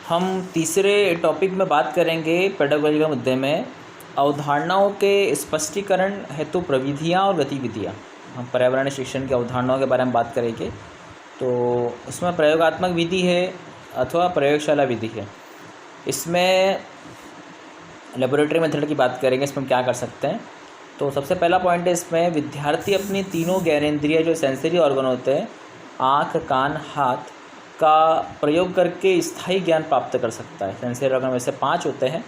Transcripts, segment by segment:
हम तीसरे टॉपिक में बात करेंगे पेडागोजी के मुद्दे में अवधारणाओं के स्पष्टीकरण हेतु प्रविधियाँ और गतिविधियाँ। हम पर्यावरण शिक्षण की अवधारणाओं के बारे में बात करेंगे। तो इसमें प्रयोगात्मक विधि है अथवा प्रयोगशाला विधि है। इसमें लेबोरेटरी मेथड की बात करेंगे, इसमें हम क्या कर सकते हैं। तो सबसे पहला पॉइंट है इसमें विद्यार्थी अपनी तीनों ज्ञानेंद्रिय जो सेंसरी ऑर्गन होते हैं, आँख, कान, हाथ का प्रयोग करके स्थायी ज्ञान प्राप्त कर सकता है। सेंसरी ऑर्गन वैसे 5 होते हैं,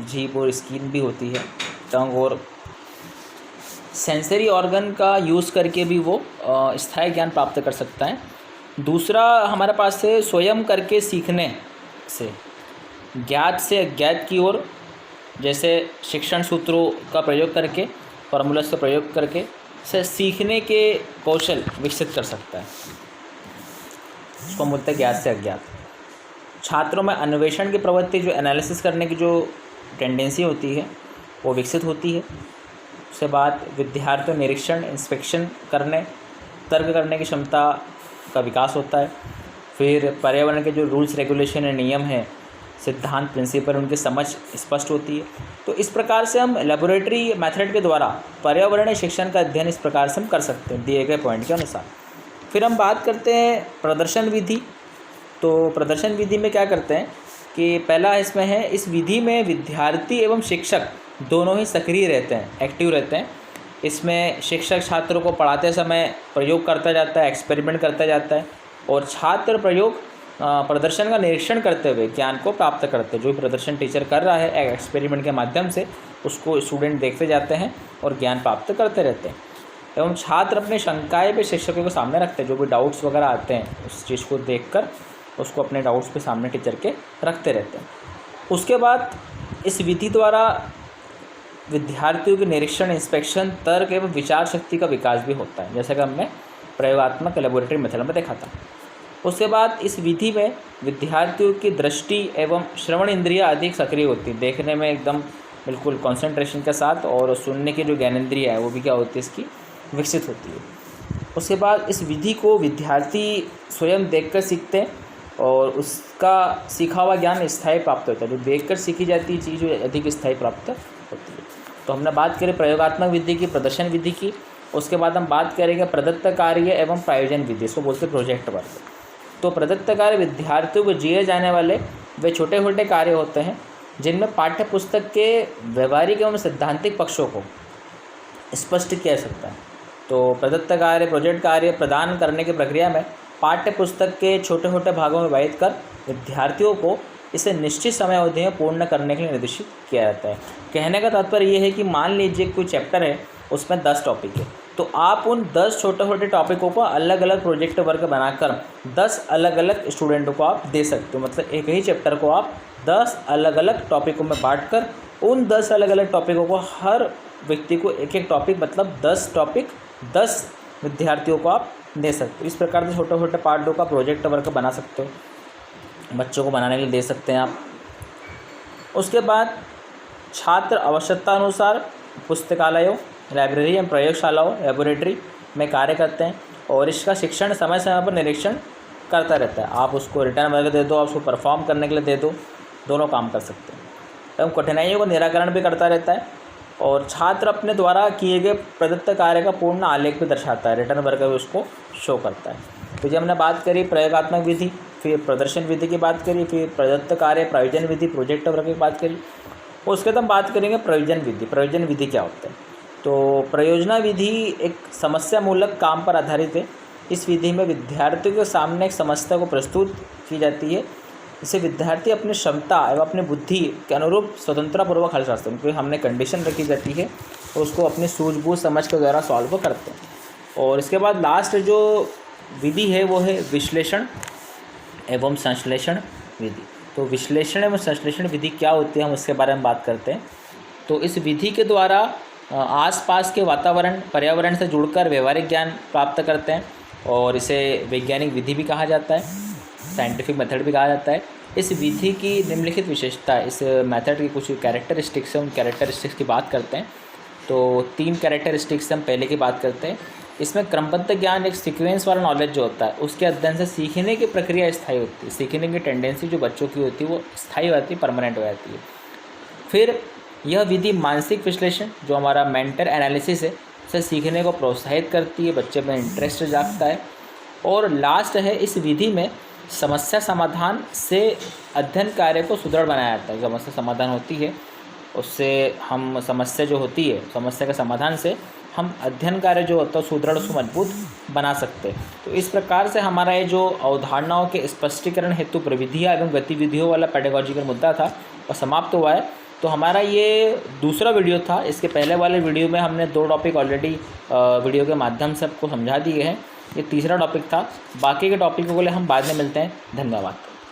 जीभ और स्किन भी होती है, टंग, और सेंसरी ऑर्गन का यूज़ करके भी वो स्थायी ज्ञान प्राप्त कर सकता है। दूसरा हमारे पास है स्वयं करके सीखने से, ज्ञात से अज्ञात की ओर, जैसे शिक्षण सूत्रों का प्रयोग करके, फॉर्मूलास का प्रयोग करके से सीखने के कौशल विकसित कर सकता है। उसको बोलते हैं ज्ञात से अज्ञात। छात्रों में अन्वेषण की प्रवृत्ति, जो एनालिसिस करने की जो टेंडेंसी होती है, वो विकसित होती है। उसके बाद विद्यार्थियों निरीक्षण, इंस्पेक्शन करने, तर्क करने की क्षमता का विकास होता है। फिर पर्यावरण के जो रूल्स रेगुलेशन है, नियम है, सिद्धांत, प्रिंसिपल, उनकी समझ स्पष्ट होती है। तो इस प्रकार से हम लेबोरेटरी मेथड के द्वारा पर्यावरणीय शिक्षण का अध्ययन इस प्रकार से हम कर सकते हैं दिए गए पॉइंट के अनुसार। फिर हम बात करते हैं प्रदर्शन विधि। तो प्रदर्शन विधि में क्या करते हैं कि पहला इसमें है, इस विधि में विद्यार्थी एवं शिक्षक दोनों ही सक्रिय रहते हैं, एक्टिव रहते हैं। इसमें शिक्षक छात्रों को पढ़ाते समय प्रयोग करता जाता है, एक्सपेरिमेंट करता जाता है, और छात्र प्रदर्शन का निरीक्षण करते हुए ज्ञान को प्राप्त करते हैं। जो भी प्रदर्शन टीचर कर रहा है एक्सपेरिमेंट के माध्यम से, उसको स्टूडेंट देखते जाते हैं और ज्ञान प्राप्त करते रहते हैं। एवं छात्र अपने शंकाएं भी शिक्षकों के सामने रखते हैं। जो भी डाउट्स वगैरह आते हैं, उस चीज़ को देखकर उसको अपने डाउट्स के सामने टीचर के रखते रहते हैं। उसके बाद इस विधि द्वारा विद्यार्थियों के निरीक्षण, इंस्पेक्शन, तर्क एवं विचार शक्ति का विकास भी होता है, जैसा कि हमने प्रयोगात्मक लेबोरेटरी मेथड में देखा था। उसके बाद इस विधि में विद्यार्थियों की दृष्टि एवं श्रवण इंद्रियाँ अधिक सक्रिय होती है, देखने में एकदम बिल्कुल कंसंट्रेशन के साथ, और सुनने की जो ज्ञानेंद्रिय है वो भी क्या होती है, इसकी विकसित होती है। उसके बाद इस विधि को विद्यार्थी स्वयं देखकर सीखते हैं और उसका सीखा हुआ ज्ञान स्थायी प्राप्त होता है। जो देखकर सीखी जाती है चीज़ अधिक स्थायी प्राप्त होती है। तो हमने बात करी प्रयोगात्मक विधि की, प्रदर्शन विधि की। उसके बाद हम बात करेंगे प्रदत्त कार्य एवं प्रायोजन विधि, इसको बोलते हैं प्रोजेक्ट वर्क। तो प्रदत्त कार्य विद्यार्थियों को दिए जाने वाले वे छोटे छोटे कार्य होते हैं जिनमें पाठ्य पुस्तक के व्यवहारिक एवं सैद्धांतिक पक्षों को स्पष्ट किया जा सकता है। तो प्रदत्त कार्य, प्रोजेक्ट कार्य प्रदान करने की प्रक्रिया में पाठ्य पुस्तक के छोटे छोटे भागों में विभाजित कर विद्यार्थियों को इसे निश्चित समय अवधि में पूर्ण करने के लिए निर्देशित किया जाता है। कहने का तात्पर्य ये है कि मान लीजिए कोई चैप्टर है, उसमें 10 टॉपिक है, तो आप उन 10 छोटे छोटे टॉपिकों को अलग अलग प्रोजेक्ट वर्क बनाकर 10 अलग अलग स्टूडेंटों को आप दे सकते हो। मतलब एक ही चैप्टर को आप 10 अलग अलग टॉपिकों में बांटकर उन 10 अलग अलग टॉपिकों को हर व्यक्ति को एक एक टॉपिक, मतलब 10 टॉपिक 10 विद्यार्थियों को आप दे सकते हो। इस प्रकार से छोटे छोटे पार्टों का प्रोजेक्ट वर्क बना सकते हो, बच्चों को बनाने के लिए दे सकते हैं आप। उसके बाद छात्र आवश्यकता अनुसार पुस्तकालयों, लाइब्रेरी एवं प्रयोगशालाओं, लेबोरेटरी में कार्य करते हैं और इसका शिक्षण समय समय पर निरीक्षण करता रहता है। आप उसको रिटर्न वर्क दे दो, आप उसको परफॉर्म करने के लिए दे दो, दोनों काम कर सकते हैं। एवं कठिनाइयों का निराकरण भी करता रहता है और छात्र अपने द्वारा किए गए प्रदत्त कार्य का पूर्ण आलेख भी दर्शाता है, रिटर्न वर्क भी उसको शो करता है। तो जब हमने बात करी प्रयोगात्मक विधि, फिर प्रदर्शन विधि की बात करी, फिर प्रदत्त कार्य, प्रायोजन विधि, प्रोजेक्ट वर्क की बात करी। उसके बाद हम बात करेंगे प्रयोजन विधि। प्रयोजन विधि क्या होता है? तो प्रयोजना विधि एक समस्या मूलक काम पर आधारित है। इस विधि में विद्यार्थियों के सामने एक समस्या को प्रस्तुत की जाती है, इसे विद्यार्थी अपनी क्षमता एवं अपनी बुद्धि के अनुरूप स्वतंत्रतापूर्वक हल करते हैं। क्योंकि हमने कंडीशन रखी जाती है तो उसको अपनी सूझबूझ समझ के द्वारा सॉल्व करते हैं। और इसके बाद लास्ट जो विधि है वो है विश्लेषण एवं संश्लेषण विधि। तो विश्लेषण एवं संश्लेषण विधि क्या होती है, हम उसके बारे में बात करते हैं। तो इस विधि के द्वारा आसपास के वातावरण, पर्यावरण से जुड़कर व्यवहारिक ज्ञान प्राप्त करते हैं और इसे वैज्ञानिक विधि भी कहा जाता है, साइंटिफिक मेथड भी कहा जाता है। इस विधि की निम्नलिखित विशेषता है, इस मेथड की कुछ कैरेक्टरिस्टिक्स हैं, उन कैरेक्टरिस्टिक्स की बात करते हैं। तो 3 कैरेक्टरिस्टिक्स हम पहले की बात करते हैं। इसमें क्रमबद्ध ज्ञान एक सीक्वेंस वाला नॉलेज जो होता है उसके अध्ययन से सीखने की प्रक्रिया स्थायी होती है। सीखने की टेंडेंसी जो बच्चों की होती है वो स्थायी होती है, परमानेंट हो जाती है। फिर यह विधि मानसिक विश्लेषण जो हमारा मेंटल एनालिसिस है से सीखने को प्रोत्साहित करती है, बच्चे में इंटरेस्ट जागता है। और लास्ट है, इस विधि में समस्या समाधान से अध्ययन कार्य को सुदृढ़ बनाया जाता है। समस्या समाधान होती है उससे हम समस्या जो होती है समस्या के समाधान से हम अध्ययन कार्य जो होता है सुदृढ़ उसको मजबूत बना सकते हैं। तो इस प्रकार से हमारा ये जो अवधारणाओं के स्पष्टीकरण हेतु प्रविधियाँ एवं गतिविधियों वाला पेडागॉजिकल मुद्दा था और समाप्त हुआ है। तो हमारा ये दूसरा वीडियो था। इसके पहले वाले वीडियो में हमने 2 टॉपिक ऑलरेडी वीडियो के माध्यम से आपको समझा दिए हैं। ये तीसरा टॉपिक था। बाकी के टॉपिकों के लिए हम बाद में मिलते हैं। धन्यवाद।